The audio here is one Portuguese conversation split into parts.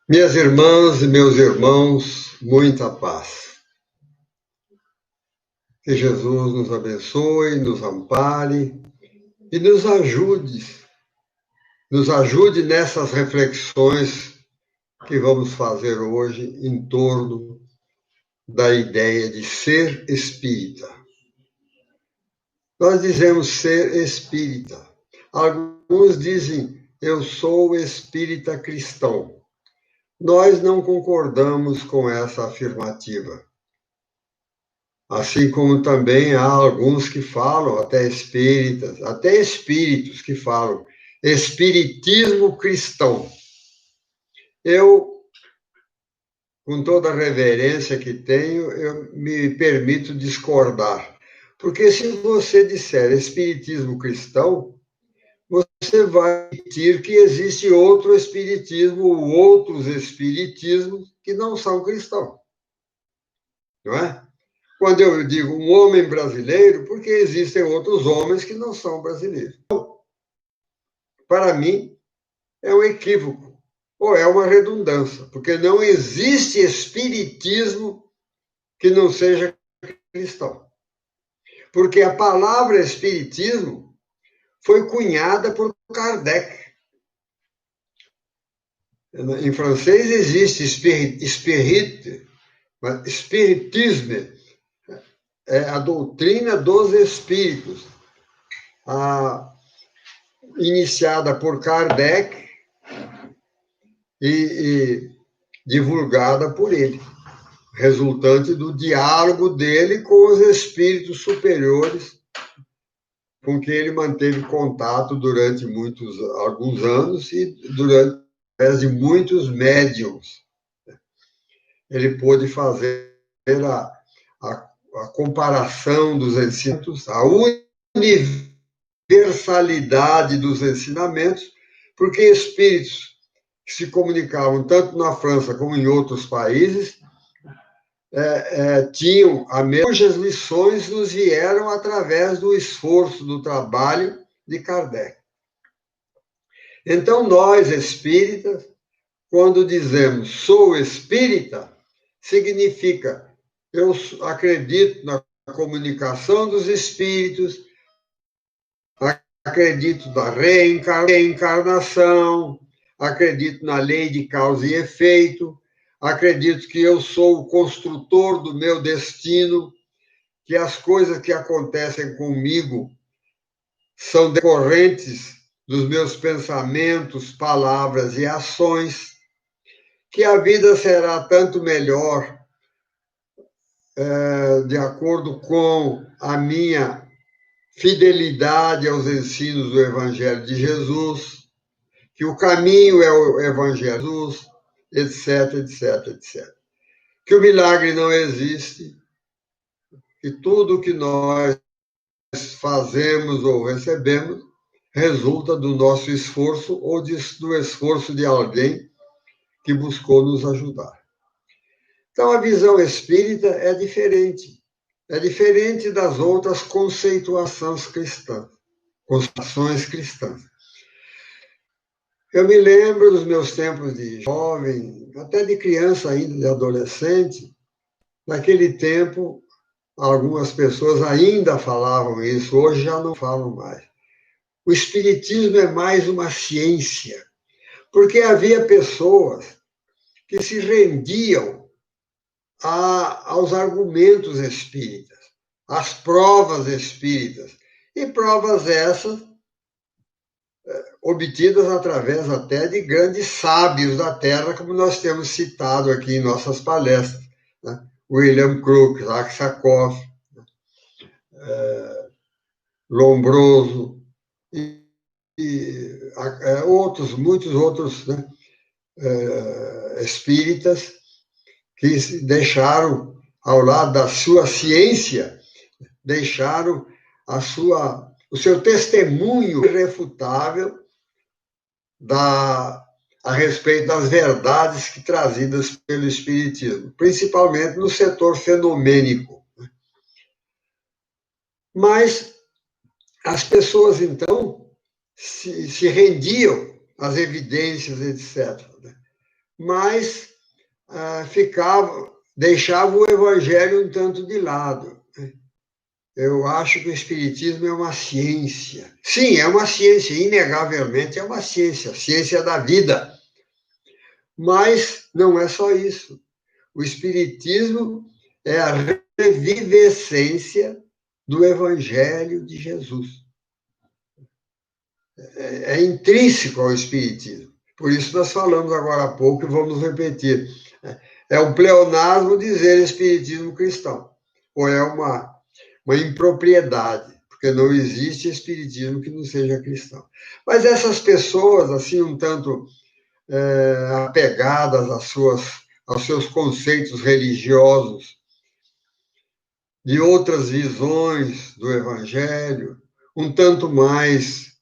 Minhas irmãs e meus irmãos, muita paz. Que Jesus nos abençoe, nos ampare e nos ajude nessas reflexões que vamos fazer hoje em torno da ideia de ser espírita. Nós dizemos ser espírita. Alguns dizem, eu sou espírita cristão. Nós não concordamos com essa afirmativa. Assim como também há alguns que falam, até espíritas, até espíritos que falam, espiritismo cristão. Eu, com toda a reverência que tenho, eu me permito discordar. Porque se você disser espiritismo cristão, você vai admitir que existe outro espiritismo ou outros espiritismos que não são cristãos. Não é? Quando eu digo um homem brasileiro, porque existem outros homens que não são brasileiros. Para mim, é um equívoco, ou é uma redundância, porque não existe espiritismo que não seja cristão. Porque a palavra espiritismo foi cunhada por Kardec. Em francês existe espiritisme, é a doutrina dos espíritos, iniciada por Kardec e divulgada por ele, resultante do diálogo dele com os espíritos superiores com quem ele manteve contato durante alguns anos e durante de muitos médiums. Ele pôde fazer a comparação dos ensinamentos, a universalidade dos ensinamentos, porque espíritos que se comunicavam tanto na França como em outros países tinham cujas lições nos vieram através do esforço, do trabalho de Kardec. Então, nós, espíritas, quando dizemos sou espírita, significa eu acredito na comunicação dos espíritos, acredito na reencarnação, acredito na lei de causa e efeito, acredito que eu sou o construtor do meu destino, que as coisas que acontecem comigo são decorrentes dos meus pensamentos, palavras e ações, que a vida será tanto melhor de acordo com a minha fidelidade aos ensinos do Evangelho de Jesus, que o caminho é o Evangelho de Jesus, etc, etc, etc. Que o milagre não existe, que tudo que nós fazemos ou recebemos resulta do nosso esforço ou do esforço de alguém que buscou nos ajudar. Então, a visão espírita é diferente das outras conceituações cristãs. Eu me lembro dos meus tempos de jovem, até de criança ainda, de adolescente. Naquele tempo, algumas pessoas ainda falavam isso, hoje já não falam mais. O espiritismo é mais uma ciência, porque havia pessoas que se rendiam aos argumentos espíritas, às provas espíritas, e provas essas obtidas através até de grandes sábios da Terra, como nós temos citado aqui em nossas palestras, né? William Crookes, Aksakov, Lombroso e muitos outros, né, espíritas que deixaram, ao lado da sua ciência, deixaram o seu testemunho irrefutável a respeito das verdades trazidas pelo Espiritismo, principalmente no setor fenomênico. Mas as pessoas, então, se rendiam às evidências, etc. mas deixava o evangelho um tanto de lado. Eu acho que o espiritismo é uma ciência. Sim, é uma ciência, inegavelmente é uma ciência, ciência da vida. Mas não é só isso. O espiritismo é a revivescência do evangelho de Jesus. É intrínseco ao espiritismo. Por isso nós falamos agora há pouco e vamos repetir. É um pleonasmo dizer espiritismo cristão. Ou é uma impropriedade, porque não existe espiritismo que não seja cristão. Mas essas pessoas, assim, um tanto apegadas aos seus conceitos religiosos, de outras visões do evangelho, um tanto mais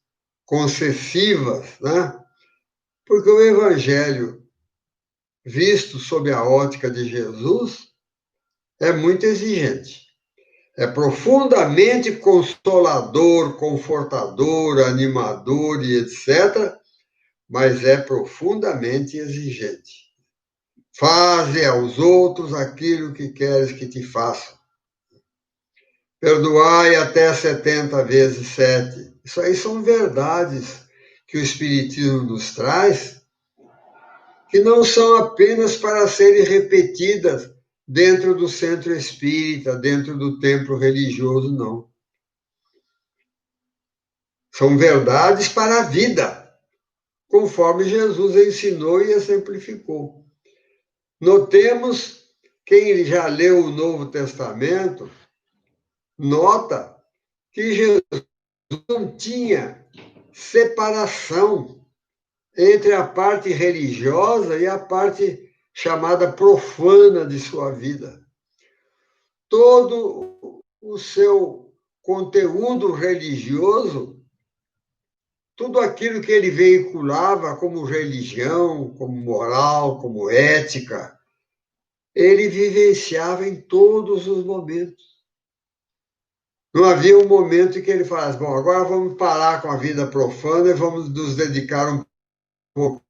concessivas, né? Porque o evangelho, visto sob a ótica de Jesus, é muito exigente. É profundamente consolador, confortador, animador e etc., mas é profundamente exigente. Faze aos outros aquilo que queres que te façam. Perdoai até 70 vezes 7. Isso aí são verdades que o Espiritismo nos traz, que não são apenas para serem repetidas dentro do centro espírita, dentro do templo religioso, não. São verdades para a vida, conforme Jesus ensinou e exemplificou. Notemos, quem já leu o Novo Testamento, nota que Jesus não tinha separação entre a parte religiosa e a parte chamada profana de sua vida. Todo o seu conteúdo religioso, tudo aquilo que ele veiculava como religião, como moral, como ética, ele vivenciava em todos os momentos. Não havia um momento em que ele falasse, bom, agora vamos parar com a vida profana e vamos nos dedicar um pouquinho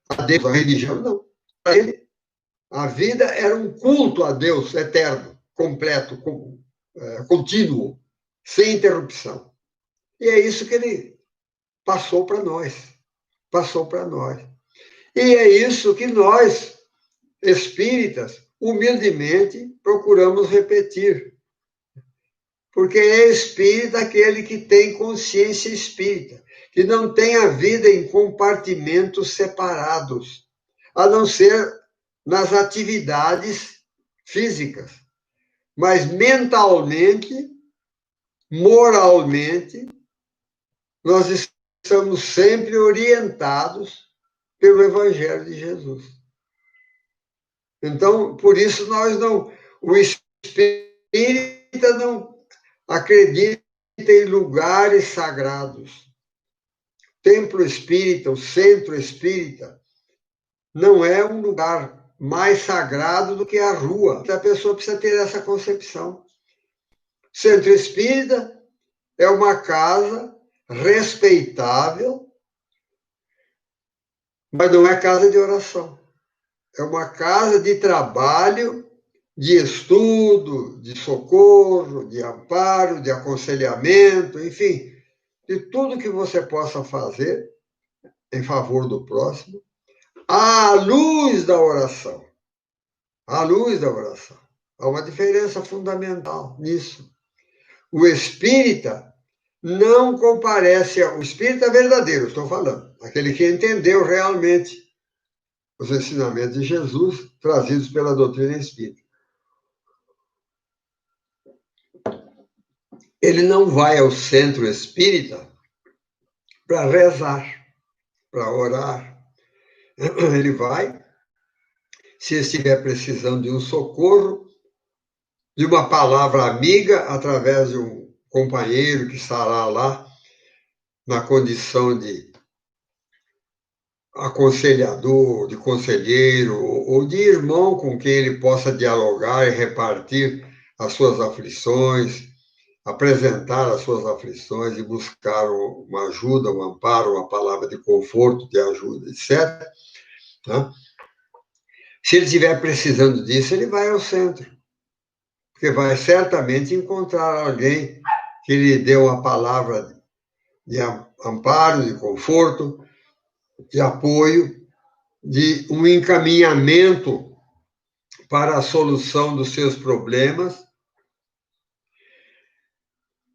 a Deus, a religião. Não. Para ele, a vida era um culto a Deus eterno, completo, contínuo, sem interrupção. E é isso que ele passou para nós. Passou para nós. E é isso que nós, espíritas, humildemente procuramos repetir. Porque é espírita aquele que tem consciência espírita, que não tem a vida em compartimentos separados, a não ser nas atividades físicas. Mas mentalmente, moralmente, nós estamos sempre orientados pelo Evangelho de Jesus. Então, por isso o espírita não acredita em lugares sagrados. Templo espírita, o centro espírita, não é um lugar mais sagrado do que a rua. A pessoa precisa ter essa concepção. Centro espírita é uma casa respeitável, mas não é casa de oração. É uma casa de trabalho, de estudo, de socorro, de amparo, de aconselhamento, enfim, de tudo que você possa fazer em favor do próximo, à luz da oração. À luz da oração. Há uma diferença fundamental nisso. O espírita não comparece o espírita verdadeiro, estou falando, aquele que entendeu realmente os ensinamentos de Jesus trazidos pela doutrina espírita. Ele não vai ao centro espírita para rezar, para orar. Ele vai, se estiver precisando de um socorro, de uma palavra amiga, através de um companheiro que estará lá na condição de aconselhador, de conselheiro, ou de irmão com quem ele possa dialogar e repartir as suas aflições, apresentar as suas aflições e buscar uma ajuda, um amparo, uma palavra de conforto, de ajuda, etc. Né? Se ele estiver precisando disso, ele vai ao centro, porque vai certamente encontrar alguém que lhe dê uma palavra de amparo, de conforto, de apoio, de um encaminhamento para a solução dos seus problemas.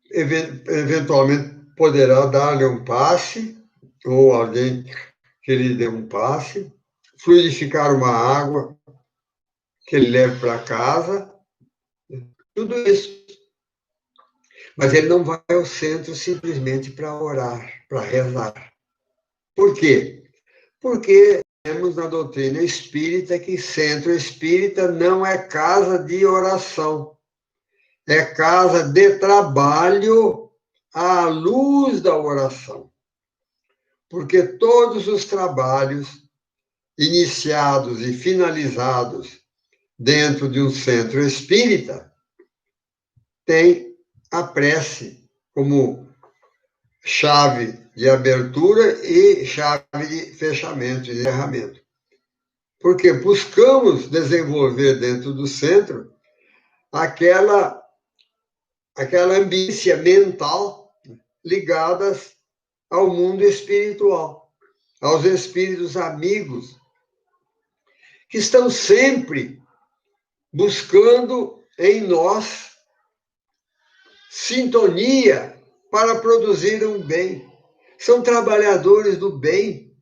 Eventualmente poderá dar-lhe um passe, ou alguém que lhe dê um passe, fluidificar uma água que ele leve para casa, tudo isso. Mas ele não vai ao centro simplesmente para orar, para rezar. Por quê? Porque temos na doutrina espírita que centro espírita não é casa de oração, é casa de trabalho à luz da oração. Porque todos os trabalhos iniciados e finalizados dentro de um centro espírita têm a prece como chave de abertura e chave de fechamento, de encerramento. Porque buscamos desenvolver dentro do centro aquela ambiência mental ligadas ao mundo espiritual, aos espíritos amigos, que estão sempre buscando em nós sintonia para produzir um bem. São trabalhadores do bem,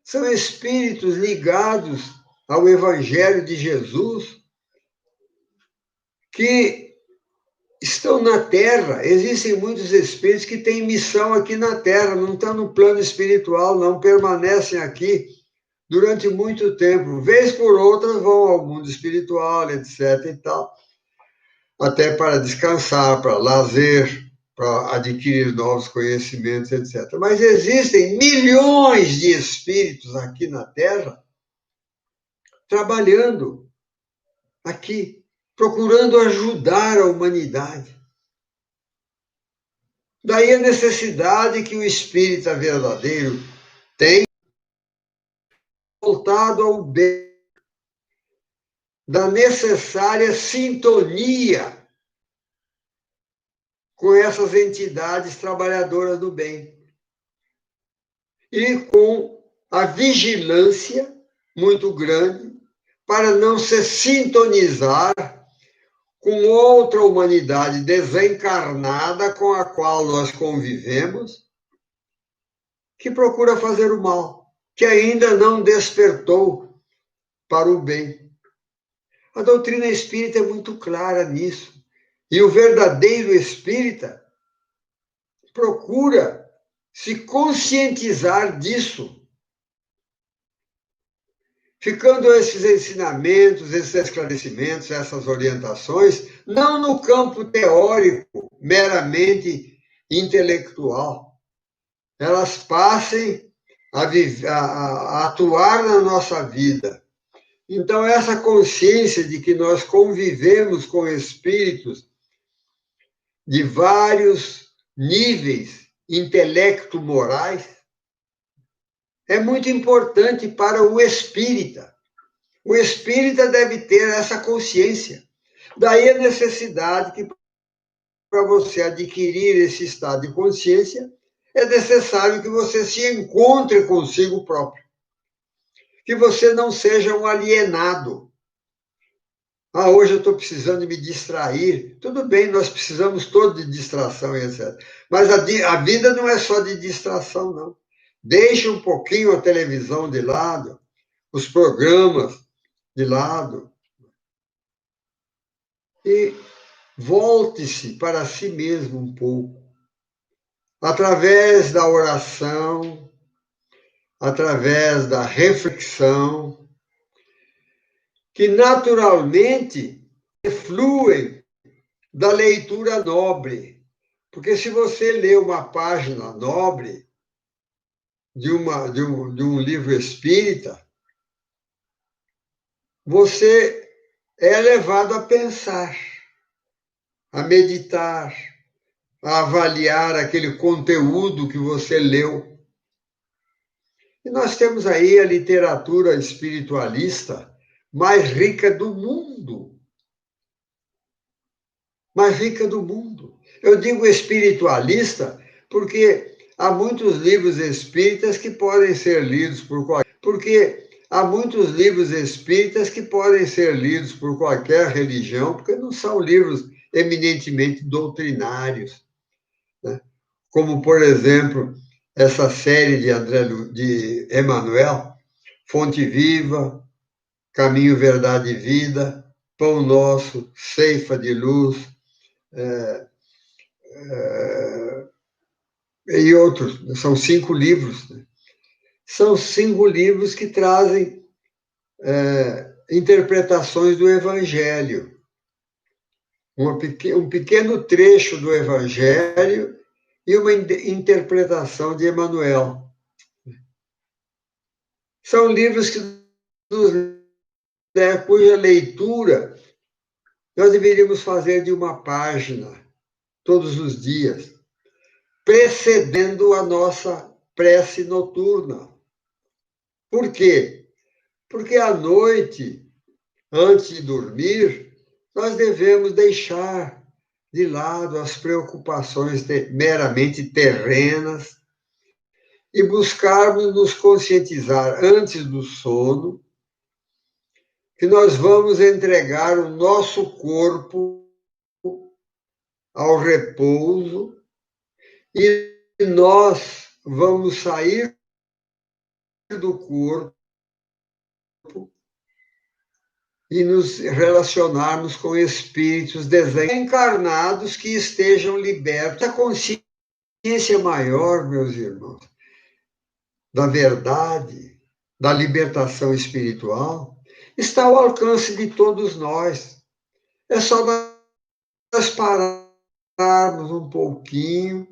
são espíritos ligados ao Evangelho de Jesus, que estão na Terra. Existem muitos espíritos que têm missão aqui na Terra, não estão no plano espiritual, não permanecem aqui durante muito tempo. Vez por outra vão ao mundo espiritual, etc. e tal, até para descansar, para lazer, para adquirir novos conhecimentos, etc. Mas existem milhões de espíritos aqui na Terra trabalhando aqui, procurando ajudar a humanidade. Daí a necessidade que o espírita verdadeiro tem voltado ao bem, da necessária sintonia com essas entidades trabalhadoras do bem e com a vigilância muito grande para não se sintonizar com outra humanidade desencarnada com a qual nós convivemos, que procura fazer o mal, que ainda não despertou para o bem. A doutrina espírita é muito clara nisso. E o verdadeiro espírita procura se conscientizar disso, ficando esses ensinamentos, esses esclarecimentos, essas orientações, não no campo teórico, meramente intelectual. Elas passem a atuar na nossa vida. Então, essa consciência de que nós convivemos com espíritos de vários níveis intelecto-morais é muito importante para o espírita. O espírita deve ter essa consciência. Daí a necessidade que, para você adquirir esse estado de consciência, é necessário que você se encontre consigo próprio. Que você não seja um alienado. Hoje eu estou precisando me distrair. Tudo bem, nós precisamos todos de distração, etc. Mas a vida não é só de distração, não. Deixe um pouquinho a televisão de lado, os programas de lado, e volte-se para si mesmo um pouco. Através da oração, através da reflexão, que naturalmente fluem da leitura nobre. Porque se você lê uma página nobre de um livro espírita, você é levado a pensar, a meditar, a avaliar aquele conteúdo que você leu. E nós temos aí a literatura espiritualista mais rica do mundo. Mais rica do mundo. Eu digo espiritualista porque há muitos livros espíritas que podem ser lidos por qualquer... Porque há muitos livros espíritas que podem ser lidos por qualquer religião, porque não são livros eminentemente doutrinários, né? Como, por exemplo, essa série de Emmanuel, Fonte Viva, Caminho, Verdade e Vida, Pão Nosso, Ceifa de Luz, e outros. São 5 livros. Né? São 5 livros que trazem interpretações do Evangelho. Um pequeno trecho do Evangelho e uma interpretação de Emmanuel. São livros que cuja leitura nós deveríamos fazer de uma página todos os dias, precedendo a nossa prece noturna. Por quê? Porque à noite, antes de dormir, nós devemos deixar de lado as preocupações meramente terrenas e buscarmos nos conscientizar antes do sono que nós vamos entregar o nosso corpo ao repouso e nós vamos sair do corpo e nos relacionarmos com espíritos desencarnados que estejam libertos. A consciência maior, meus irmãos, da verdade, da libertação espiritual, está ao alcance de todos nós. É só nós pararmos um pouquinho,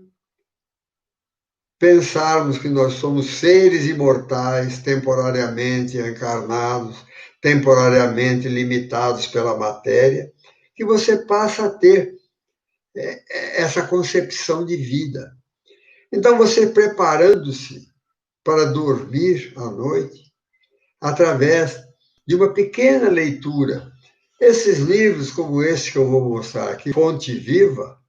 pensarmos que nós somos seres imortais, temporariamente encarnados, temporariamente limitados pela matéria, que você passa a ter essa concepção de vida. Então, você preparando-se para dormir à noite, através de uma pequena leitura. Esses livros, como esse que eu vou mostrar aqui, Fonte Viva,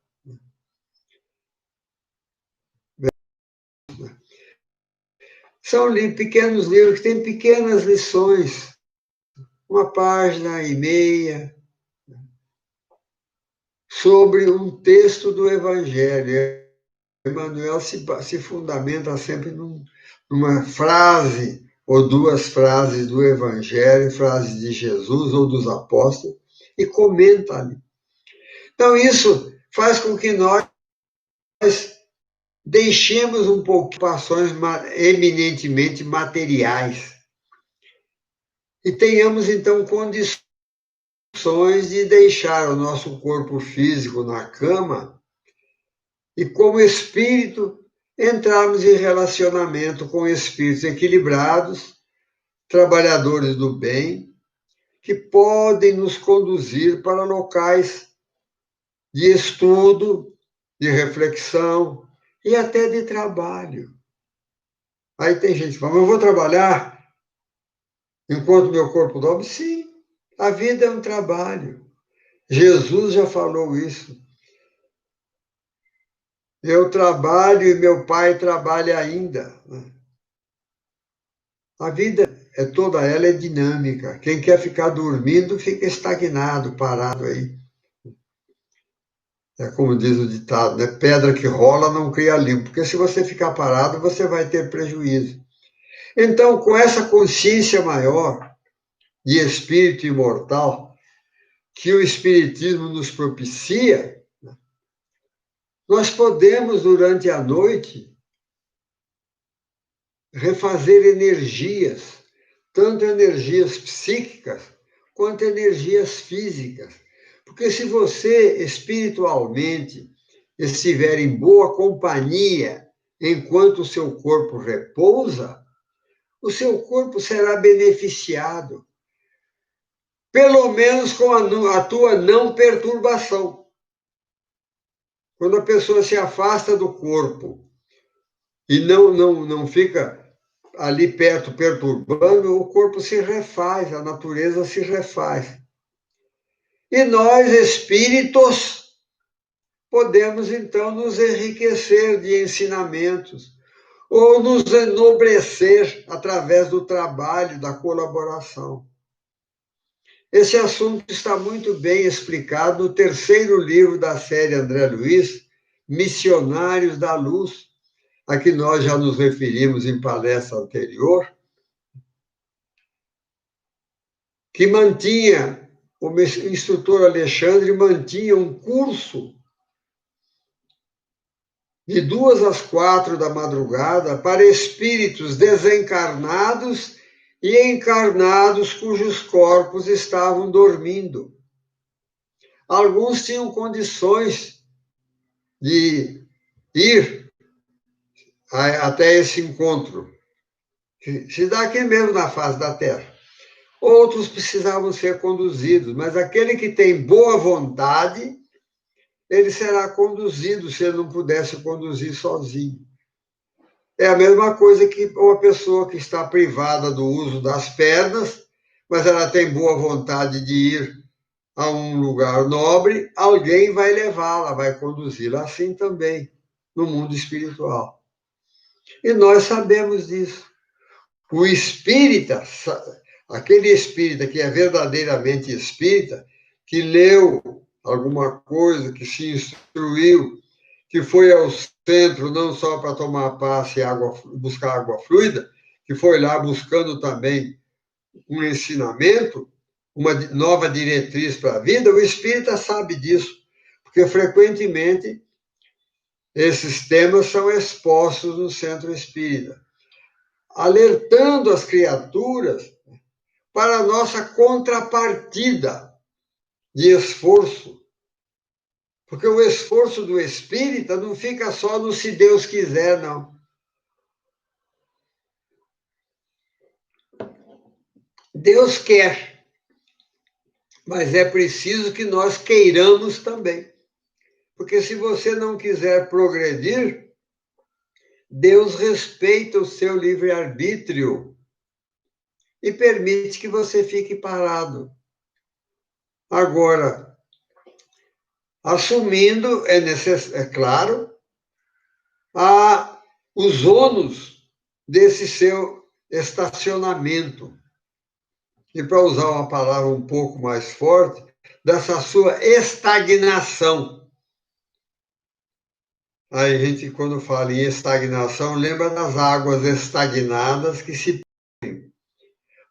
são pequenos livros que têm pequenas lições, 1,5 páginas, sobre um texto do Evangelho. Emmanuel se fundamenta sempre numa frase ou 2 frases do Evangelho, frases de Jesus ou dos apóstolos, e comenta ali. Então, isso faz com que nós deixemos um pouco ações eminentemente materiais e tenhamos, então, condições de deixar o nosso corpo físico na cama e, como espírito, entrarmos em relacionamento com espíritos equilibrados, trabalhadores do bem, que podem nos conduzir para locais de estudo, de reflexão e até de trabalho. Aí tem gente que fala, mas eu vou trabalhar enquanto meu corpo dorme? Sim, a vida é um trabalho. Jesus já falou isso. Eu trabalho e meu Pai trabalha ainda. A vida toda ela é dinâmica. Quem quer ficar dormindo fica estagnado, parado aí. É como diz o ditado, né? Pedra que rola não cria limpo, porque se você ficar parado, você vai ter prejuízo. Então, com essa consciência maior de espírito imortal que o Espiritismo nos propicia, nós podemos, durante a noite, refazer energias, tanto energias psíquicas quanto energias físicas. Porque se você espiritualmente estiver em boa companhia enquanto o seu corpo repousa, o seu corpo será beneficiado, pelo menos com a tua não perturbação. Quando a pessoa se afasta do corpo e não fica ali perto perturbando, o corpo se refaz, a natureza se refaz. E nós, espíritos, podemos então nos enriquecer de ensinamentos ou nos enobrecer através do trabalho, da colaboração. Esse assunto está muito bem explicado no terceiro livro da série André Luiz, Missionários da Luz, a que nós já nos referimos em palestra anterior, que mantinha, o instrutor Alexandre mantinha um curso de 2 às 4 da madrugada para espíritos desencarnados e encarnados cujos corpos estavam dormindo. Alguns tinham condições de ir até esse encontro, que se dá aqui mesmo na face da Terra. Outros precisavam ser conduzidos, mas aquele que tem boa vontade, ele será conduzido se ele não pudesse conduzir sozinho. É a mesma coisa que uma pessoa que está privada do uso das pernas, mas ela tem boa vontade de ir a um lugar nobre, alguém vai levá-la, vai conduzi-la. Assim também no mundo espiritual. E nós sabemos disso. O espírita, aquele espírita que é verdadeiramente espírita, que leu alguma coisa, que se instruiu, que foi ao centro não só para tomar passe e buscar água fluida, que foi lá buscando também um ensinamento, uma nova diretriz para a vida, o espírita sabe disso, porque frequentemente esses temas são expostos no centro espírita, alertando as criaturas para a nossa contrapartida de esforço. Porque o esforço do espírita não fica só no se Deus quiser, não. Deus quer, mas é preciso que nós queiramos também. Porque se você não quiser progredir, Deus respeita o seu livre-arbítrio e permite que você fique parado. Agora, assumindo, é claro, os ônus desse seu estacionamento. E para usar uma palavra um pouco mais forte, dessa sua estagnação. Aí a gente, quando fala em estagnação, lembra das águas estagnadas que se perdem.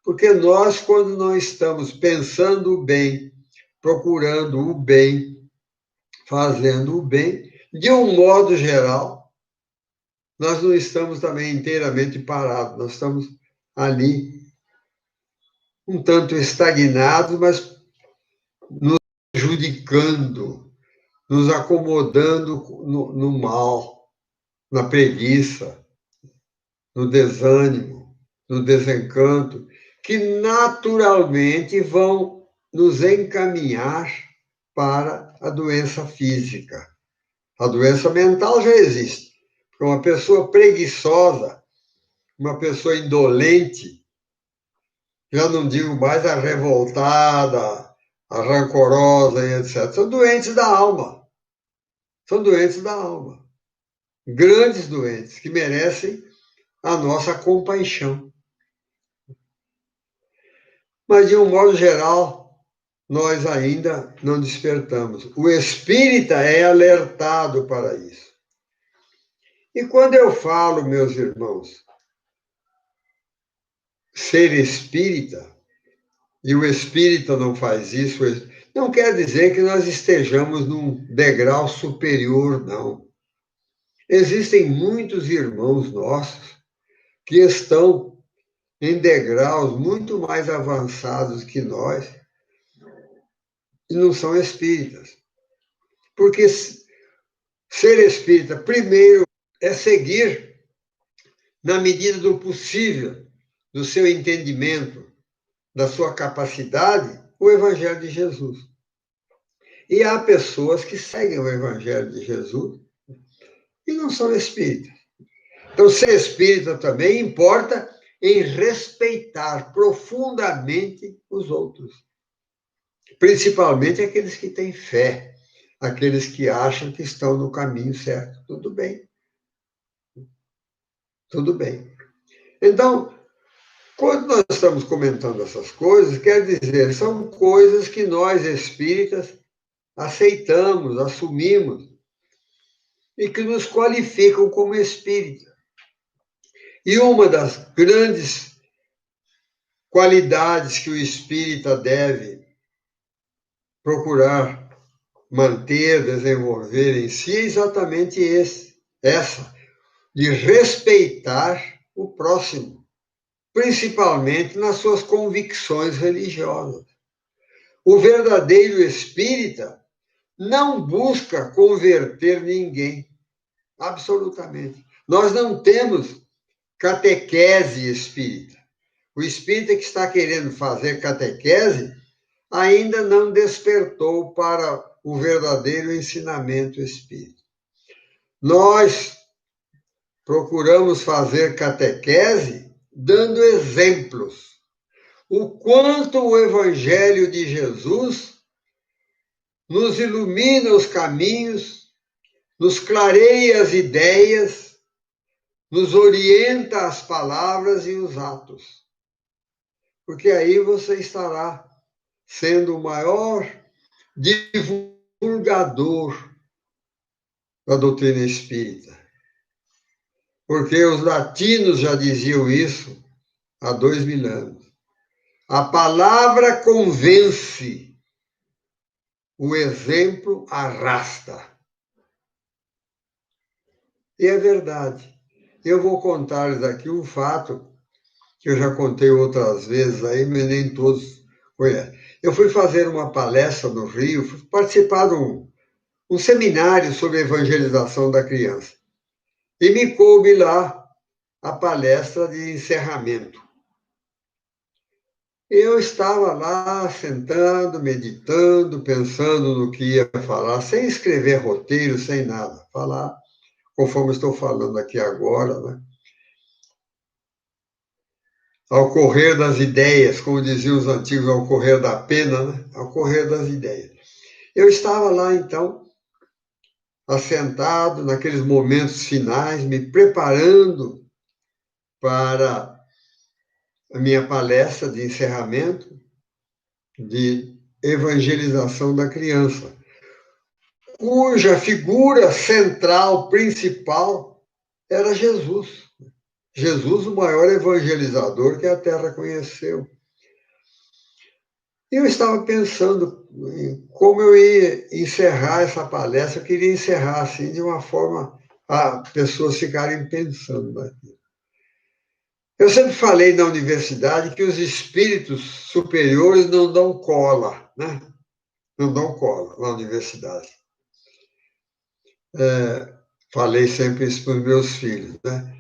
Porque nós, quando não estamos pensando o bem, procurando o bem, fazendo o bem, de um modo geral, nós não estamos também inteiramente parados, nós estamos ali, um tanto estagnados, mas nos prejudicando, nos acomodando no mal, na preguiça, no desânimo, no desencanto, que naturalmente vão nos encaminhar para a doença física. A doença mental já existe. Porque uma pessoa preguiçosa, uma pessoa indolente, já não digo mais a revoltada, a rancorosa e etc. São doentes da alma. São doentes da alma. Grandes doentes que merecem a nossa compaixão. Mas, de um modo geral, nós ainda não despertamos. O espírita é alertado para isso. E quando eu falo, meus irmãos, ser espírita, e o espírita não faz isso, não quer dizer que nós estejamos num degrau superior, não. Existem muitos irmãos nossos que estão em degraus muito mais avançados que nós e não são espíritas. Porque ser espírita, primeiro, é seguir, na medida do possível, do seu entendimento, da sua capacidade, o Evangelho de Jesus. E há pessoas que seguem o Evangelho de Jesus e não são espíritas. Então, ser espírita também importa em respeitar profundamente os outros, principalmente aqueles que têm fé, aqueles que acham que estão no caminho certo. Tudo bem. Tudo bem. Então, quando nós estamos comentando essas coisas, quer dizer, são coisas que nós espíritas aceitamos, assumimos e que nos qualificam como espírita. E uma das grandes qualidades que o espírita deve procurar manter, desenvolver em si é exatamente essa, de respeitar o próximo, principalmente nas suas convicções religiosas. O verdadeiro espírita não busca converter ninguém, absolutamente. Nós não temos catequese espírita. O espírita que está querendo fazer catequese ainda não despertou para o verdadeiro ensinamento espírita. Nós procuramos fazer catequese dando exemplos. O quanto o Evangelho de Jesus nos ilumina os caminhos, nos clareia as ideias, nos orienta as palavras e os atos. Porque aí você estará sendo o maior divulgador da doutrina espírita. Porque os latinos já diziam isso há 2000 anos. A palavra convence, o exemplo arrasta. E é verdade. Eu vou contar-lhes aqui um fato que eu já contei outras vezes aí, mas nem todos conhecem. Eu fui fazer uma palestra no Rio, fui participar de um seminário sobre evangelização da criança. E me coube lá a palestra de encerramento. Eu estava lá, sentando, meditando, pensando no que ia falar, sem escrever roteiro, sem nada. Falar conforme estou falando aqui agora, né? Ao correr das ideias, como diziam os antigos, ao correr da pena, né? Ao correr das ideias. Eu estava lá, então, assentado, naqueles momentos finais, me preparando para a minha palestra de encerramento de evangelização da criança, cuja figura central, principal, era Jesus. Jesus, o maior evangelizador que a Terra conheceu. E eu estava pensando em como eu ia encerrar essa palestra. Eu queria encerrar assim, de uma forma a pessoas ficarem pensando naquilo. Eu sempre falei na universidade que os espíritos superiores não dão cola, né? Não dão cola na universidade. Falei sempre isso para os meus filhos, né?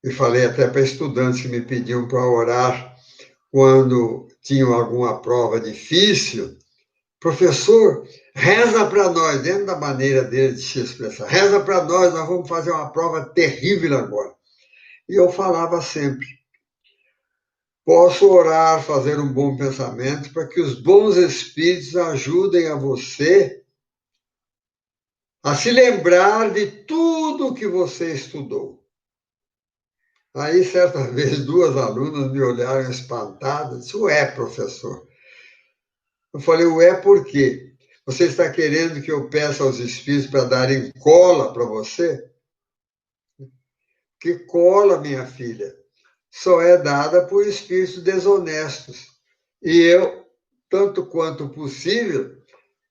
E falei até para estudantes que me pediam para orar quando tinham alguma prova difícil. Professor, reza para nós, dentro da maneira dele de se expressar, reza para nós vamos fazer uma prova terrível agora. E eu falava sempre, posso orar, fazer um bom pensamento para que os bons espíritos ajudem a você a se lembrar de tudo que você estudou. Aí, certa vez, 2 alunas me olharam espantadas e disseram, ué, professor. Eu falei, ué, por quê? Você está querendo que eu peça aos espíritos para darem cola para você? Que cola, minha filha, só é dada por espíritos desonestos. E eu, tanto quanto possível,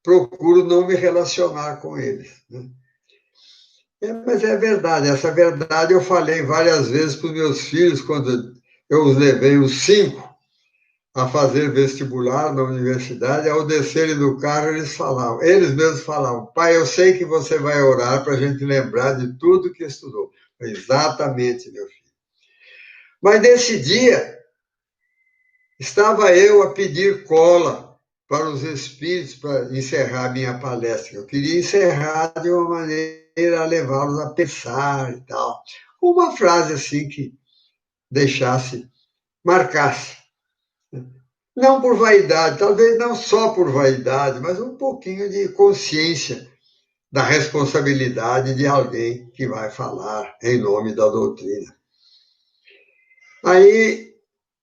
procuro não me relacionar com eles. Né? Mas é verdade, essa verdade eu falei várias vezes para os meus filhos, quando eu os levei os 5 a fazer vestibular na universidade, ao descerem do carro, eles mesmos falavam, pai, eu sei que você vai orar para a gente lembrar de tudo que estudou. Exatamente, meu filho. Mas nesse dia, estava eu a pedir cola para os espíritos, para encerrar minha palestra. Eu queria encerrar de uma maneira a levá-los a pensar e tal. Uma frase assim que deixasse, marcasse. Não por vaidade, talvez não só por vaidade, mas um pouquinho de consciência da responsabilidade de alguém que vai falar em nome da doutrina. Aí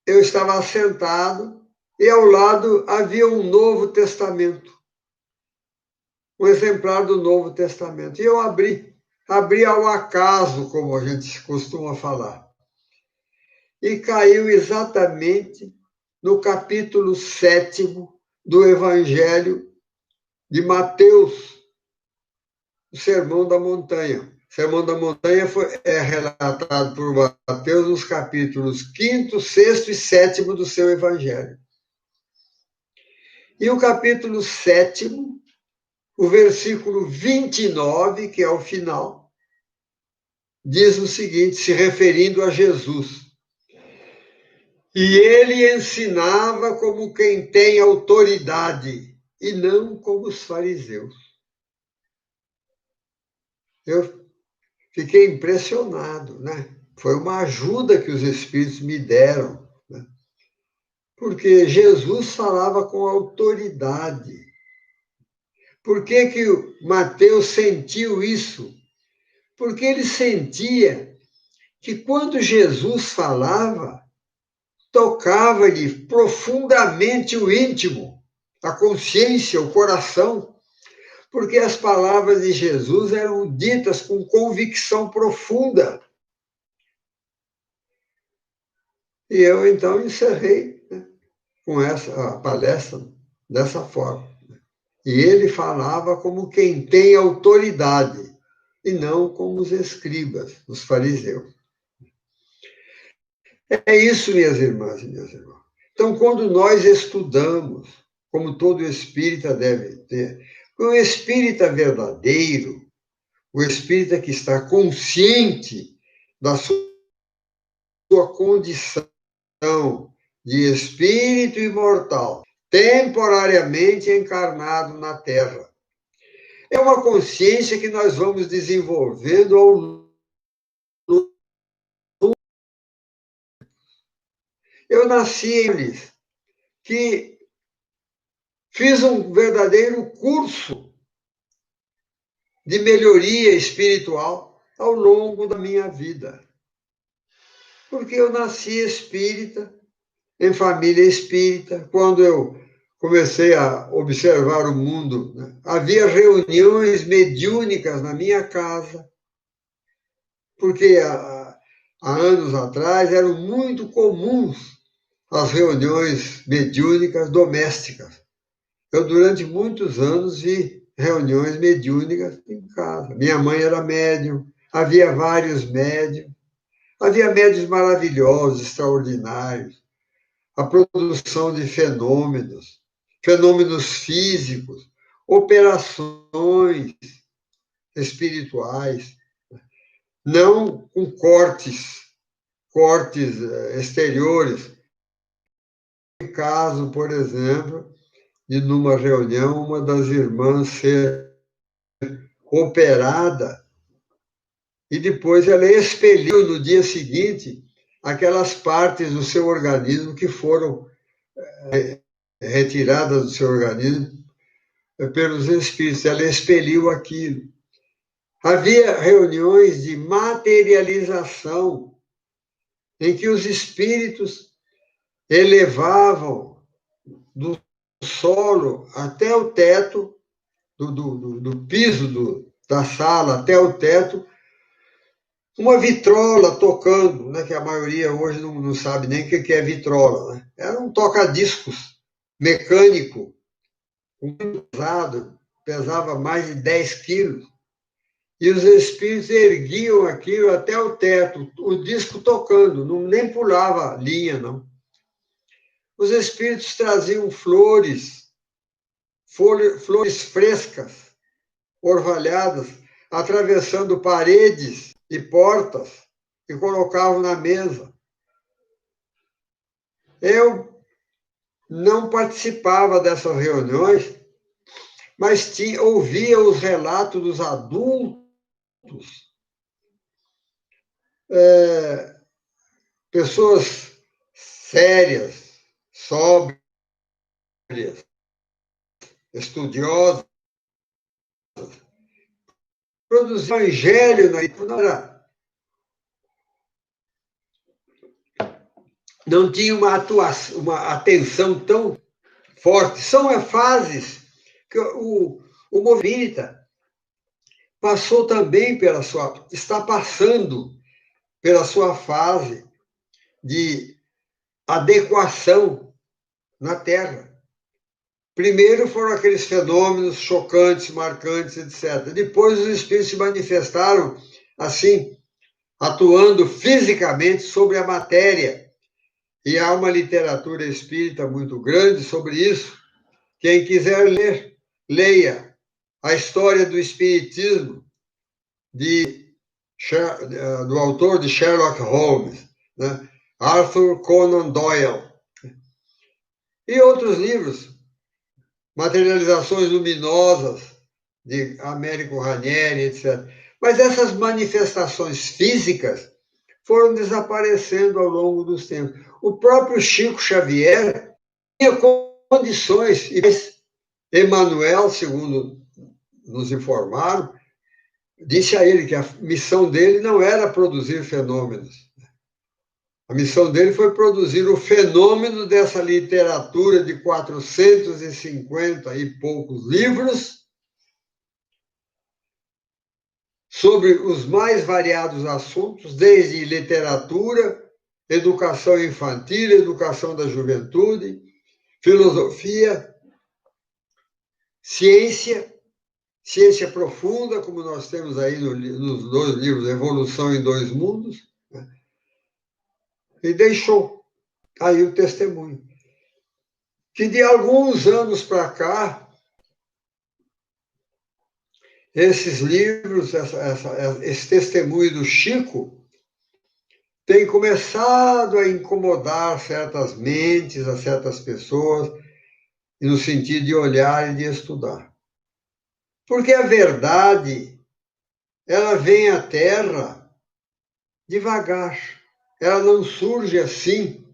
eu estava sentado e ao lado havia um Novo Testamento, um exemplar do Novo Testamento. E eu abri ao acaso, como a gente costuma falar. E caiu exatamente no capítulo 7º do Evangelho de Mateus, o Sermão da Montanha. O Sermão da Montanha é relatado por Mateus nos capítulos 5º, 6º e 7º do seu Evangelho. E o capítulo 7º, o versículo 29, que é o final, diz o seguinte, se referindo a Jesus. E ele ensinava como quem tem autoridade, e não como os fariseus. Eu fiquei impressionado, né? Foi uma ajuda que os Espíritos me deram, né? Porque Jesus falava com autoridade. Por que que o Mateus sentiu isso? Porque ele sentia que quando Jesus falava, tocava-lhe profundamente o íntimo, a consciência, o coração, porque as palavras de Jesus eram ditas com convicção profunda. E eu, então, encerrei, né, com a palestra dessa forma. E ele falava como quem tem autoridade, e não como os escribas, os fariseus. É isso, minhas irmãs e meus irmãos. Então, quando nós estudamos, como todo espírita deve ter, o espírita verdadeiro, o espírita que está consciente da sua condição de espírito imortal, temporariamente encarnado na Terra. É uma consciência que nós vamos desenvolvendo ao longo. Eu nasci em Eles, que fiz um verdadeiro curso de melhoria espiritual ao longo da minha vida. Porque eu nasci espírita, em família espírita. Quando eu comecei a observar o mundo, né, havia reuniões mediúnicas na minha casa, porque há anos atrás eram muito comuns as reuniões mediúnicas domésticas. Eu, durante muitos anos, vi reuniões mediúnicas em casa. Minha mãe era médium, havia vários médiums, havia médiuns maravilhosos, extraordinários, a produção de fenômenos, fenômenos físicos, operações espirituais, não com cortes exteriores. No caso, por exemplo, de numa reunião, uma das irmãs ser operada e depois ela expeliu no dia seguinte aquelas partes do seu organismo que foram retiradas do seu organismo pelos espíritos. Ela expeliu aquilo. Havia reuniões de materialização em que os espíritos elevavam do solo até o teto, do piso da sala até o teto, uma vitrola tocando, né, que a maioria hoje não sabe nem o que é vitrola. Né? Era um toca-discos mecânico, muito pesado, pesava mais de 10 quilos. E os espíritos erguiam aquilo até o teto, o disco tocando, nem pulava linha, não. Os espíritos traziam flores frescas, orvalhadas, atravessando paredes e portas e colocavam na mesa. Eu não participava dessas reuniões, mas ouvia os relatos dos adultos, pessoas sérias, sóbrias, estudiosas, produzir o evangelho não tinha uma atenção tão forte. São fases que o movimento passou também está passando pela sua fase de adequação na Terra. Primeiro foram aqueles fenômenos chocantes, marcantes, etc. Depois os espíritos se manifestaram assim, atuando fisicamente sobre a matéria. E há uma literatura espírita muito grande sobre isso. Quem quiser ler, leia a história do espiritismo do autor de Sherlock Holmes, né? Arthur Conan Doyle. E outros livros, Materializações Luminosas, de Américo Ranieri, etc. Mas essas manifestações físicas foram desaparecendo ao longo dos tempos. O próprio Chico Xavier tinha condições, e Emmanuel, segundo nos informaram, disse a ele que a missão dele não era produzir fenômenos. A missão dele foi produzir o fenômeno dessa literatura de 450 e poucos livros sobre os mais variados assuntos, desde literatura, educação infantil, educação da juventude, filosofia, ciência profunda, como nós temos aí nos dois livros, Evolução em Dois Mundos, né? E deixou aí o testemunho. Que de alguns anos para cá, esses livros, esse testemunho do Chico, tem começado a incomodar certas mentes, a certas pessoas, no sentido de olhar e de estudar. Porque a verdade, ela vem à Terra devagar. Ela não surge assim,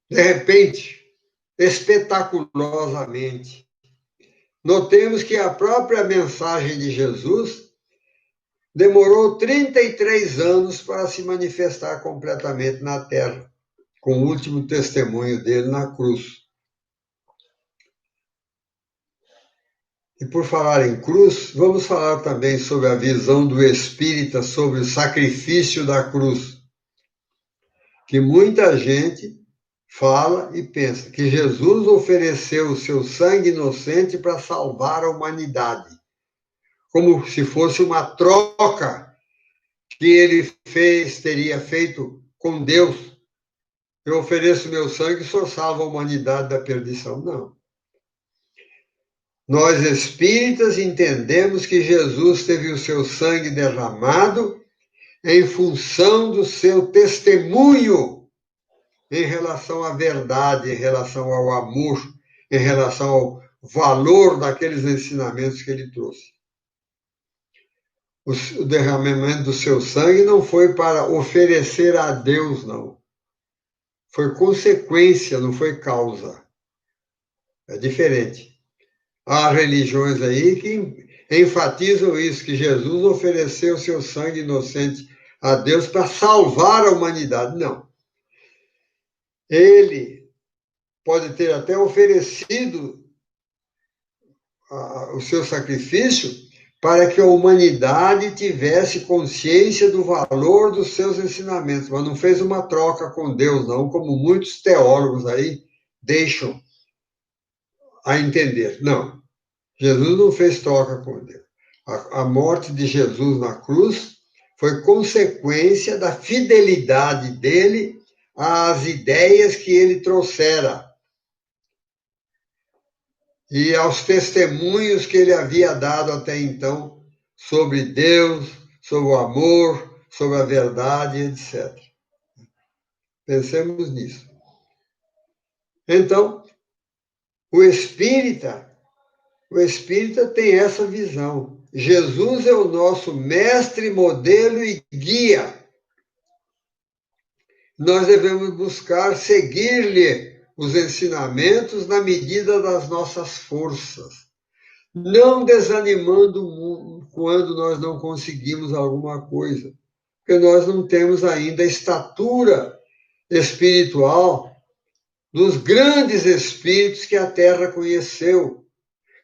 de repente, espetaculosamente. Notemos que a própria mensagem de Jesus demorou 33 anos para se manifestar completamente na Terra, com o último testemunho dele na cruz. E por falar em cruz, vamos falar também sobre a visão do espírita sobre o sacrifício da cruz. Que muita gente fala e pensa que Jesus ofereceu o seu sangue inocente para salvar a humanidade, como se fosse uma troca que ele teria feito com Deus. Eu ofereço meu sangue e só salvo a humanidade da perdição. Não. Nós espíritas entendemos que Jesus teve o seu sangue derramado em função do seu testemunho em relação à verdade, em relação ao amor, em relação ao valor daqueles ensinamentos que ele trouxe. O derramamento do seu sangue não foi para oferecer a Deus, não. Foi consequência, não foi causa. É diferente. Há religiões aí que enfatizam isso, que Jesus ofereceu seu sangue inocente a Deus para salvar a humanidade. Não. Ele pode ter até oferecido o seu sacrifício para que a humanidade tivesse consciência do valor dos seus ensinamentos, mas não fez uma troca com Deus, não, como muitos teólogos aí deixam a entender. Não, Jesus não fez troca com Deus. A morte de Jesus na cruz foi consequência da fidelidade dele às ideias que ele trouxera e aos testemunhos que ele havia dado até então sobre Deus, sobre o amor, sobre a verdade, etc. Pensemos nisso. Então, O espírita tem essa visão. Jesus é o nosso mestre, modelo e guia. Nós devemos buscar seguir-lhe os ensinamentos na medida das nossas forças, não desanimando quando nós não conseguimos alguma coisa, porque nós não temos ainda a estatura espiritual dos grandes espíritos que a Terra conheceu,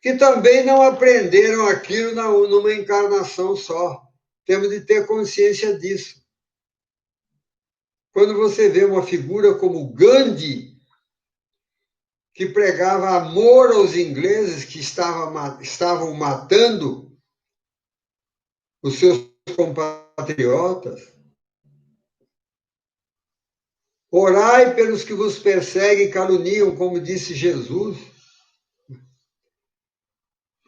que também não aprenderam aquilo numa encarnação só. Temos de ter consciência disso. Quando você vê uma figura como Gandhi, que pregava amor aos ingleses que estavam matando os seus compatriotas, orai pelos que vos perseguem e caluniam, como disse Jesus.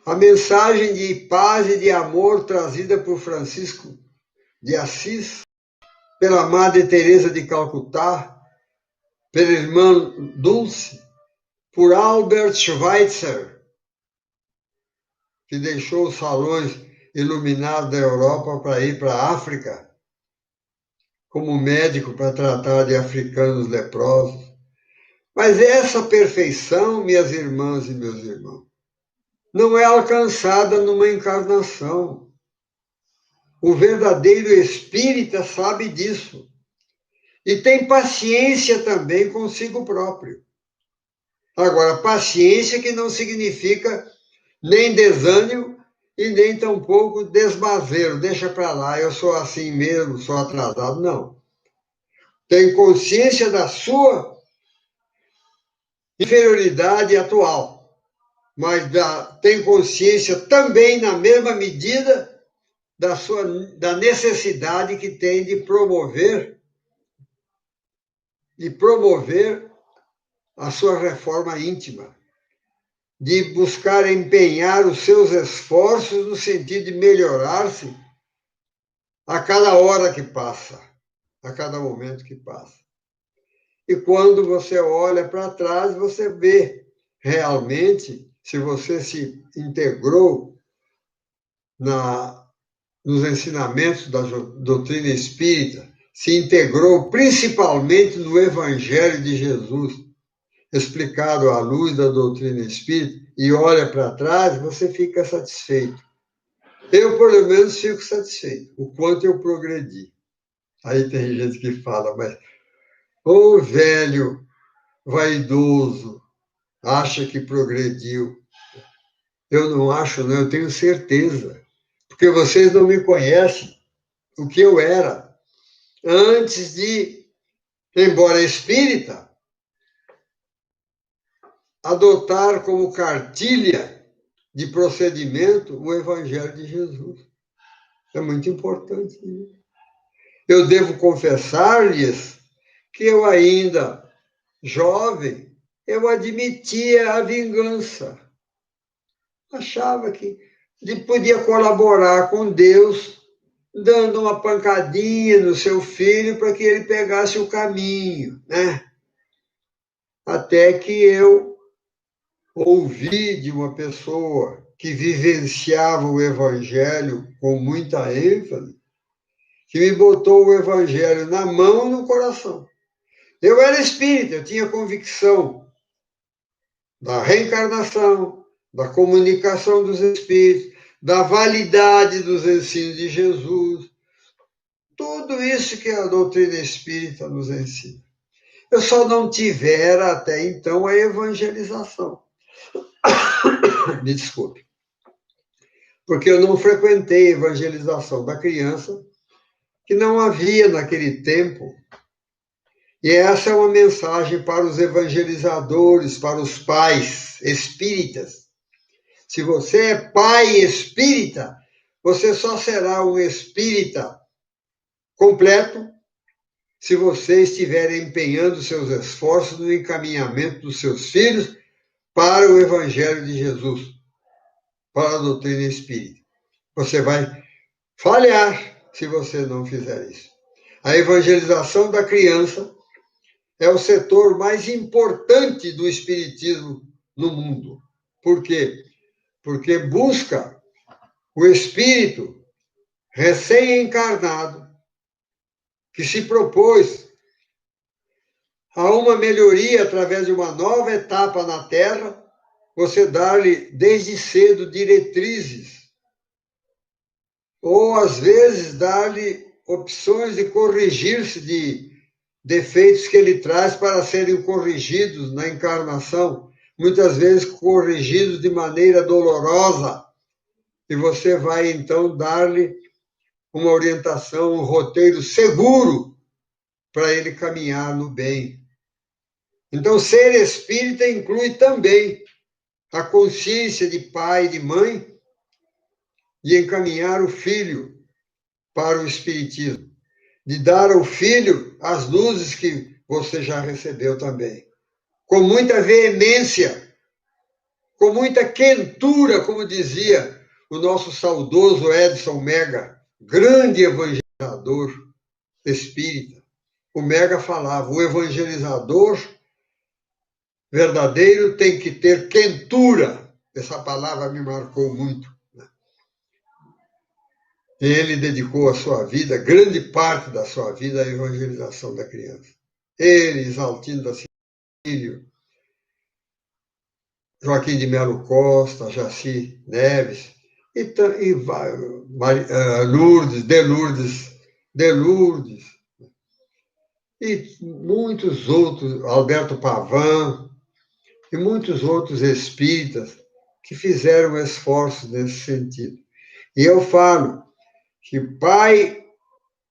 A mensagem de paz e de amor trazida por Francisco de Assis, pela Madre Teresa de Calcutá, pela irmã Dulce, por Albert Schweitzer, que deixou os salões iluminados da Europa para ir para a África, como médico para tratar de africanos leprosos. Mas essa perfeição, minhas irmãs e meus irmãos, não é alcançada numa encarnação. O verdadeiro espírita sabe disso. E tem paciência também consigo próprio. Agora, paciência que não significa nem desânimo e nem tampouco desmazeiro. Deixa para lá, eu sou assim mesmo, sou atrasado. Não. Tem consciência da sua inferioridade atual, mas tem consciência também, na mesma medida, da necessidade que tem de promover a sua reforma íntima, de buscar empenhar os seus esforços no sentido de melhorar-se a cada hora que passa, a cada momento que passa. E quando você olha para trás, você vê realmente se você se integrou nos ensinamentos da doutrina espírita, se integrou principalmente no Evangelho de Jesus, explicado à luz da doutrina espírita, e olha para trás, você fica satisfeito. Eu, pelo menos, fico satisfeito, o quanto eu progredi. Aí tem gente que fala, mas ô velho vaidoso, acha que progrediu. Eu não acho, não, eu tenho certeza. Porque vocês não me conhecem o que eu era antes de, embora espírita, adotar como cartilha de procedimento o Evangelho de Jesus. É muito importante. Eu devo confessar-lhes que eu ainda, jovem, eu admitia a vingança. Achava que podia colaborar com Deus, dando uma pancadinha no seu filho para que ele pegasse o caminho, né? Até que eu ouvi de uma pessoa que vivenciava o Evangelho com muita ênfase, que me botou o Evangelho na mão e no coração. Eu era espírita, eu tinha convicção da reencarnação, da comunicação dos espíritos, da validade dos ensinos de Jesus. Tudo isso que a doutrina espírita nos ensina. Eu só não tivera até então a evangelização. Me desculpe. Porque eu não frequentei a evangelização da criança, que não havia naquele tempo. E essa é uma mensagem para os evangelizadores, para os pais espíritas. Se você é pai espírita, você só será um espírita completo se você estiver empenhando seus esforços no encaminhamento dos seus filhos para o Evangelho de Jesus, para a doutrina espírita. Você vai falhar se você não fizer isso. A evangelização da criança é o setor mais importante do espiritismo no mundo. Por quê? Porque busca o espírito recém-encarnado que se propôs a uma melhoria através de uma nova etapa na Terra, você dar-lhe desde cedo diretrizes, ou às vezes dar-lhe opções de corrigir-se de defeitos que ele traz para serem corrigidos na encarnação, muitas vezes corrigidos de maneira dolorosa, e você vai então dar-lhe uma orientação, um roteiro seguro para ele caminhar no bem. Então, ser espírita inclui também a consciência de pai e de mãe de encaminhar o filho para o espiritismo, de dar ao filho as luzes que você já recebeu também. Com muita veemência, com muita quentura, como dizia o nosso saudoso Edson Mega, grande evangelizador espírita. O Mega falava, o evangelizador verdadeiro tem que ter quentura. Essa palavra me marcou muito. Ele dedicou a sua vida, grande parte da sua vida, à evangelização da criança. Ele, Isaltino da Cílio, Joaquim de Melo Costa, Jaci Neves, e Lourdes, e muitos outros, Alberto Pavan, e muitos outros espíritas que fizeram esforços nesse sentido. E eu falo que pai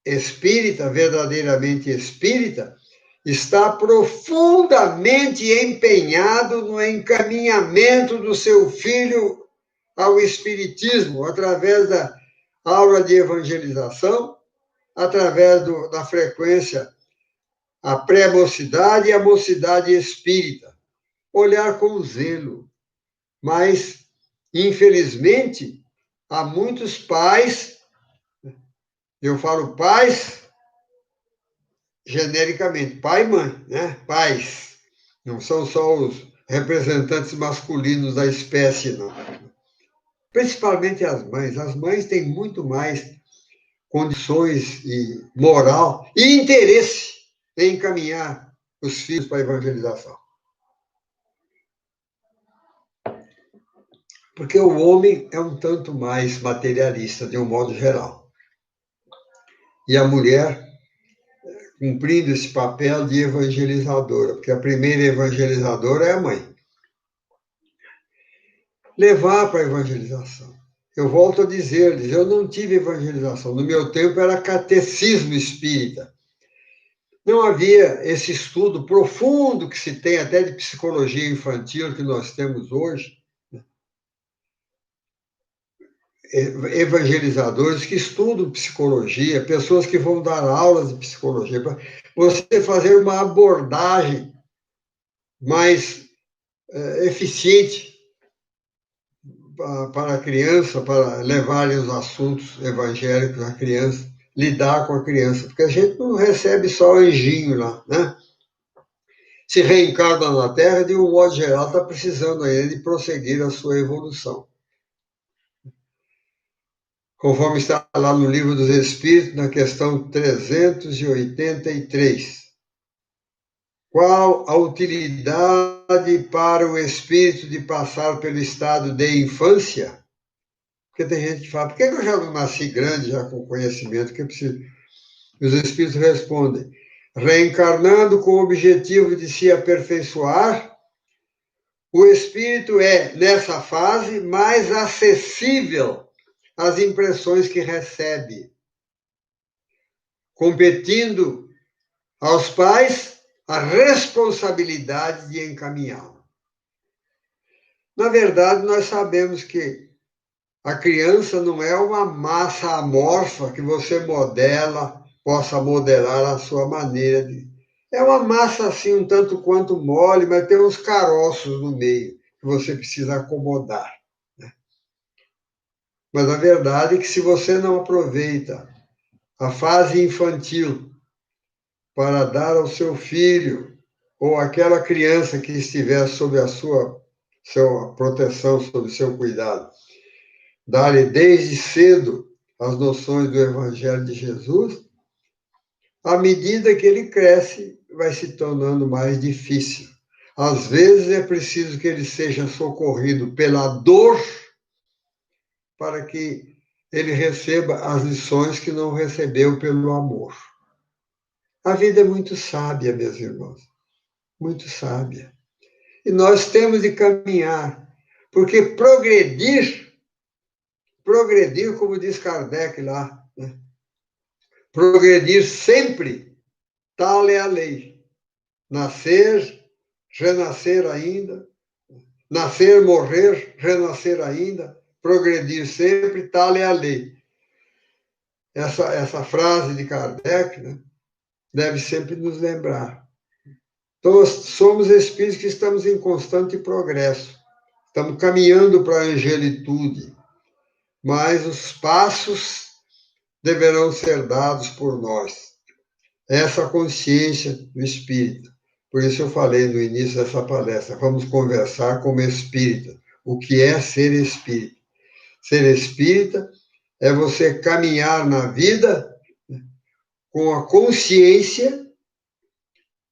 espírita, verdadeiramente espírita, está profundamente empenhado no encaminhamento do seu filho ao espiritismo, através da aula de evangelização, através da frequência a pré-mocidade e a mocidade espírita. Olhar com zelo. Mas, infelizmente, há muitos pais, eu falo pais genericamente, pai e mãe, né? Pais. Não são só os representantes masculinos da espécie, não. Principalmente as mães. As mães têm muito mais condições e moral e interesse em encaminhar os filhos para a evangelização. Porque o homem é um tanto mais materialista, de um modo geral. E a mulher cumprindo esse papel de evangelizadora, porque a primeira evangelizadora é a mãe. Levar para a evangelização. Eu volto a dizer-lhes, eu não tive evangelização. No meu tempo era catecismo espírita. Não havia esse estudo profundo que se tem até de psicologia infantil que nós temos hoje. Evangelizadores que estudam psicologia, pessoas que vão dar aulas de psicologia, para você fazer uma abordagem mais eficiente para a criança, para levar os assuntos evangélicos à criança, lidar com a criança, porque a gente não recebe só anjinho lá, né? Se reencarna na Terra, de um modo geral, está precisando ainda de prosseguir a sua evolução. Conforme está lá no Livro dos Espíritos, na questão 383. Qual a utilidade para o espírito de passar pelo estado de infância? Porque tem gente que fala, por que eu já não nasci grande, já com conhecimento? Que eu preciso? Os espíritos respondem, reencarnando com o objetivo de se aperfeiçoar, o espírito é, nessa fase, mais acessível às impressões que recebe, competindo aos pais a responsabilidade de encaminhá-lo. Na verdade, nós sabemos que a criança não é uma massa amorfa que você possa modelar a sua maneira de... É uma massa assim, um tanto quanto mole, mas tem uns caroços no meio que você precisa acomodar. Né? Mas a verdade é que se você não aproveita a fase infantil para dar ao seu filho ou aquela criança que estiver sob a sua sua proteção, sob seu cuidado. Dar-lhe desde cedo as noções do Evangelho de Jesus, à medida que ele cresce, vai se tornando mais difícil. Às vezes é preciso que ele seja socorrido pela dor para que ele receba as lições que não recebeu pelo amor. A vida é muito sábia, meus irmãos, muito sábia. E nós temos de caminhar, porque progredir, como diz Kardec lá, né? Progredir sempre, tal é a lei. Nascer, renascer ainda, nascer, morrer, renascer ainda, progredir sempre, tal é a lei. Essa frase de Kardec, né, deve sempre nos lembrar. Então, somos espíritos que estamos em constante progresso, estamos caminhando para a angelitude, mas os passos deverão ser dados por nós. Essa consciência do espírito. Por isso eu falei no início dessa palestra, vamos conversar como espírita. O que é ser espírita? Ser espírita é você caminhar na vida com a consciência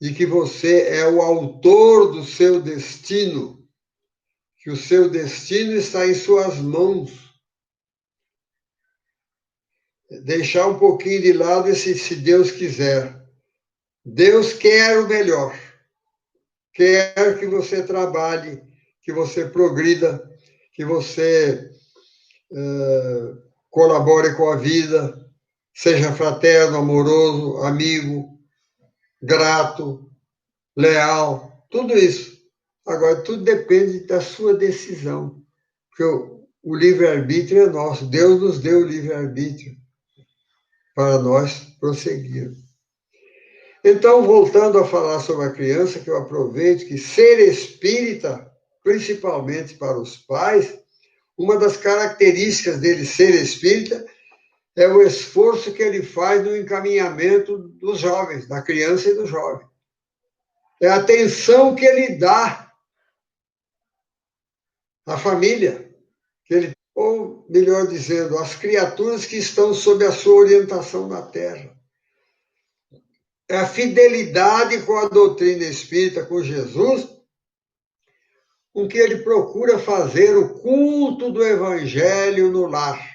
de que você é o autor do seu destino, que o seu destino está em suas mãos. Deixar um pouquinho de lado esse se Deus quiser. Deus quer o melhor. Quer que você trabalhe, que você progrida, que você colabore com a vida, seja fraterno, amoroso, amigo, grato, leal, tudo isso. Agora, tudo depende da sua decisão, porque o livre-arbítrio é nosso. Deus nos deu o livre-arbítrio para nós prosseguirmos. Então, voltando a falar sobre a criança, que eu aproveito que ser espírita, principalmente para os pais, uma das características dele ser espírita é o esforço que ele faz no encaminhamento dos jovens, da criança e do jovem. É a atenção que ele dá à família, ou melhor dizendo, às criaturas que estão sob a sua orientação na Terra. É a fidelidade com a doutrina espírita, com Jesus, com que ele procura fazer o culto do Evangelho no lar.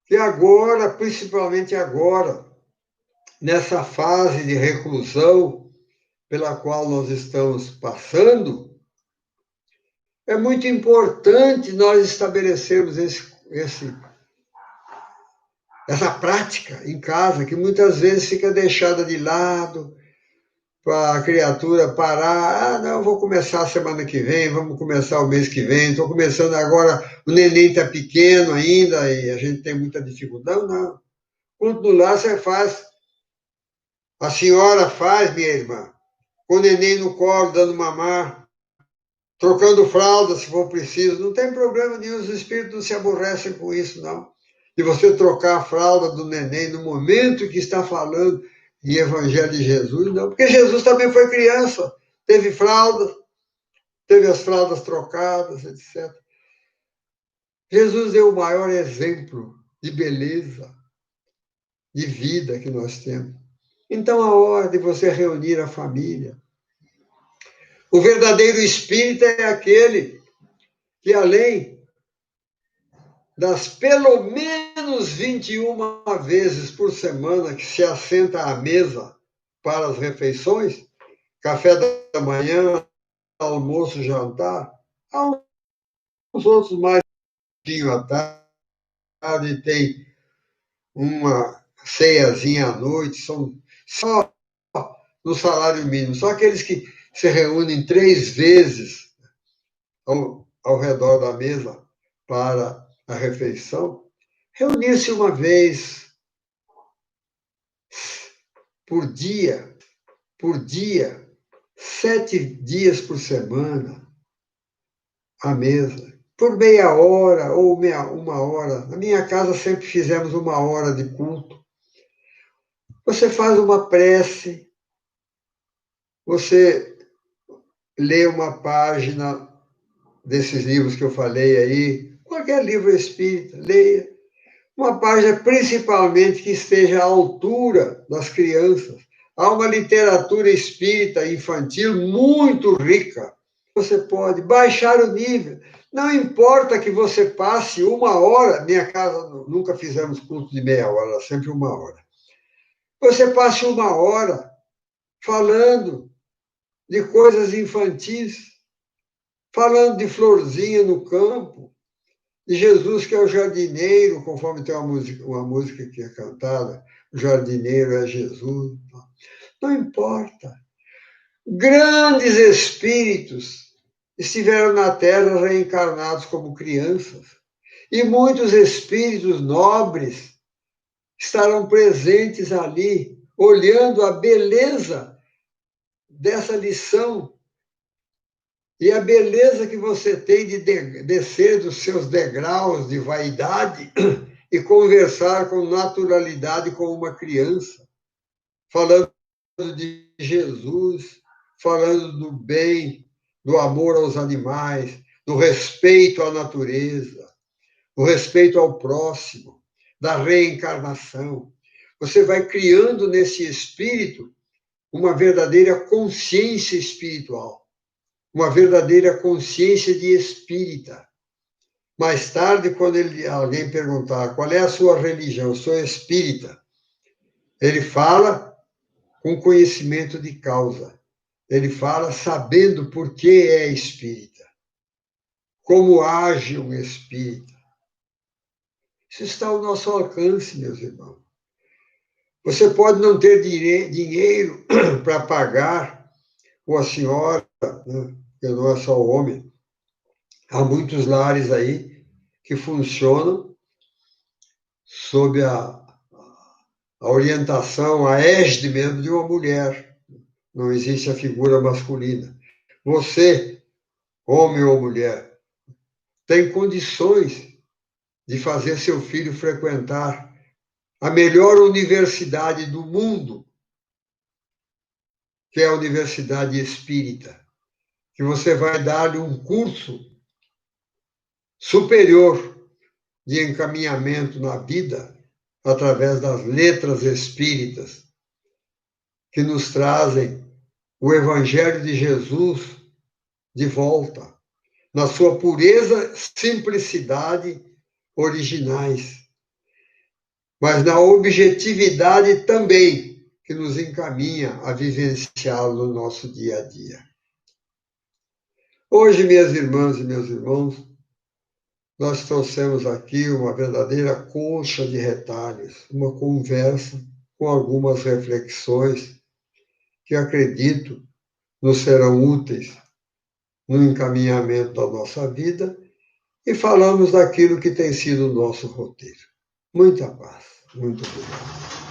E agora, principalmente agora, nessa fase de reclusão pela qual nós estamos passando, é muito importante nós estabelecermos essa prática em casa, que muitas vezes fica deixada de lado, para a criatura parar. Ah, não, vou começar a semana que vem, vamos começar o mês que vem, estou começando agora, o neném está pequeno ainda e a gente tem muita dificuldade. Não, não. Quando no lar você faz, a senhora faz, minha irmã, com o neném no colo, dando mamar, trocando fralda se for preciso, não tem problema nenhum, os espíritos não se aborrecem com isso, não. E você trocar a fralda do neném no momento que está falando em Evangelho de Jesus, não, porque Jesus também foi criança, teve fralda, teve as fraldas trocadas, etc. Jesus deu o maior exemplo de beleza, de vida que nós temos. Então, a hora de você reunir a família. O verdadeiro espírita é aquele que, além das pelo menos 21 vezes por semana que se assenta à mesa para as refeições, café da manhã, almoço, jantar, há uns outros mais à tarde, tem uma ceiazinha à noite, são só no salário mínimo, só aqueles que se reúnem 3 vezes ao redor da mesa para a refeição, reunir-se uma vez por dia, 7 dias por semana, à mesa, por meia hora ou uma hora. Na minha casa sempre fizemos 1 hora de culto. Você faz uma prece, você ler uma página desses livros que eu falei aí, qualquer livro espírita, leia. Uma página principalmente que esteja à altura das crianças. Há uma literatura espírita infantil muito rica. Você pode baixar o nível. Não importa que você passe 1 hora, minha casa nunca fizemos culto de meia hora, era sempre 1 hora. Você passe 1 hora falando de coisas infantis, falando de florzinha no campo, de Jesus que é o jardineiro, conforme tem uma música que é cantada, o jardineiro é Jesus. Não importa. Grandes espíritos estiveram na Terra reencarnados como crianças. E muitos espíritos nobres estarão presentes ali, olhando a beleza dessa lição e a beleza que você tem de descer dos seus degraus de vaidade e conversar com naturalidade com uma criança, falando de Jesus, falando do bem, do amor aos animais, do respeito à natureza, do respeito ao próximo, da reencarnação. Você vai criando nesse espírito uma verdadeira consciência espiritual, uma verdadeira consciência de espírita. Mais tarde, quando alguém perguntar qual é a sua religião, eu sou espírita, ele fala com conhecimento de causa. Ele fala sabendo por que é espírita, como age um espírita. Isso está ao nosso alcance, meus irmãos. Você pode não ter dinheiro para pagar, ou a senhora, né? Porque não é só o homem. Há muitos lares aí que funcionam sob a orientação, a égide mesmo de uma mulher. Não existe a figura masculina. Você, homem ou mulher, tem condições de fazer seu filho frequentar a melhor universidade do mundo, que é a Universidade Espírita, que você vai dar-lhe um curso superior de encaminhamento na vida através das letras espíritas, que nos trazem o Evangelho de Jesus de volta, na sua pureza, simplicidade originais, mas na objetividade também que nos encaminha a vivenciá-lo no nosso dia a dia. Hoje, minhas irmãs e meus irmãos, nós trouxemos aqui uma verdadeira colcha de retalhos, uma conversa com algumas reflexões que acredito nos serão úteis no encaminhamento da nossa vida e falamos daquilo que tem sido o nosso roteiro. Muita paz. Muito obrigado.